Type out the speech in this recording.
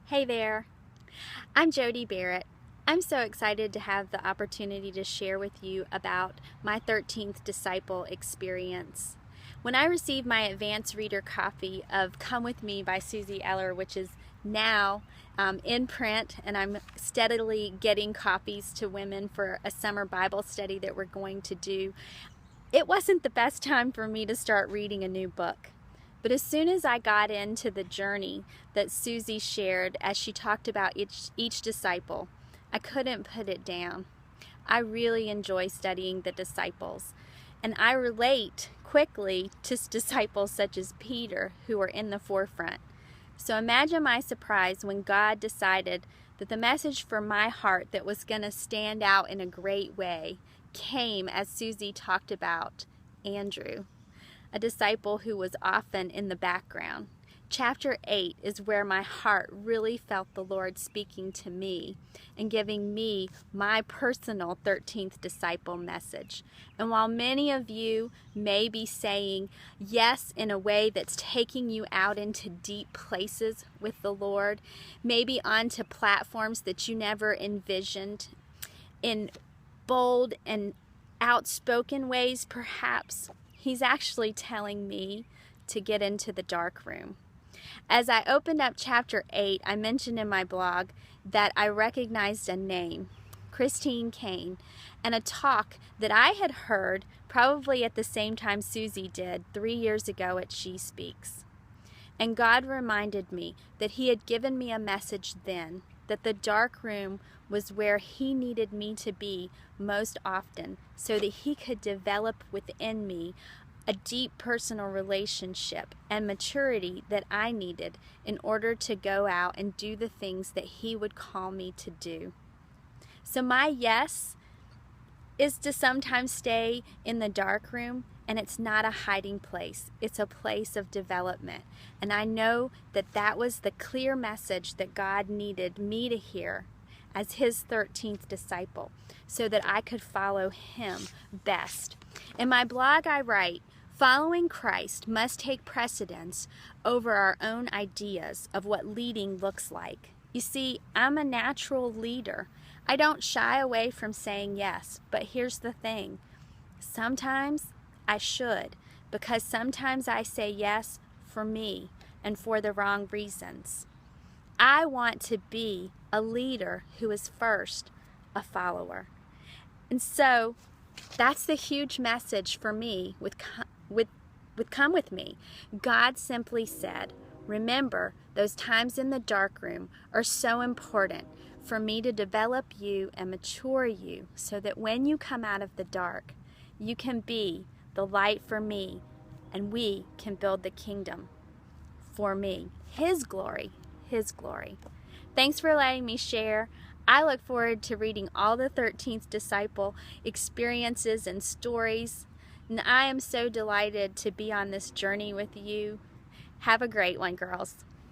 Hey there, I'm Jody Barrett. I'm so excited to have the opportunity to share with you about my 13th disciple experience. When I received my advanced reader copy of Come With Me by Susie Eller, which is now in print, and I'm steadily getting copies to women for a summer Bible study that we're going to do, it wasn't the best time for me to start reading a new book. But as soon as I got into the journey that Susie shared as she talked about each disciple, I couldn't put it down. I really enjoy studying the disciples, and I relate quickly to disciples such as Peter, who are in the forefront. So imagine my surprise when God decided that the message for my heart that was going to stand out in a great way came as Susie talked about Andrew, a disciple who was often in the background. Chapter 8 is where my heart really felt the Lord speaking to me and giving me my personal 13th disciple message. And while many of you may be saying yes in a way that's taking you out into deep places with the Lord, maybe onto platforms that you never envisioned, in bold and outspoken ways perhaps, He's actually telling me to get into the dark room. As I opened up chapter 8, I mentioned in my blog that I recognized a name, Christine Kane, and a talk that I had heard probably at the same time Susie did 3 years ago at She Speaks. And God reminded me that He had given me a message then, that the dark room was where He needed me to be most often so that He could develop within me a deep personal relationship and maturity that I needed in order to go out and do the things that He would call me to do. So my yes is to sometimes stay in the dark room, and it's not a hiding place. It's a place of development. And I know that that was the clear message that God needed me to hear as His 13th disciple so that I could follow Him best. In my blog I write, following Christ must take precedence over our own ideas of what leading looks like. You see, I'm a natural leader. I don't shy away from saying yes, but here's the thing. Sometimes I should, because sometimes I say yes for me and for the wrong reasons. I want to be a leader who is first a follower. And so that's the huge message for me with Come With Me. God simply said, remember, those times in the dark room are so important for me to develop you and mature you so that when you come out of the dark, you can be the light for me and we can build the kingdom for me. His glory, His glory. Thanks for letting me share. I look forward to reading all the 13th disciple experiences and stories. And I am so delighted to be on this journey with you. Have a great one, girls.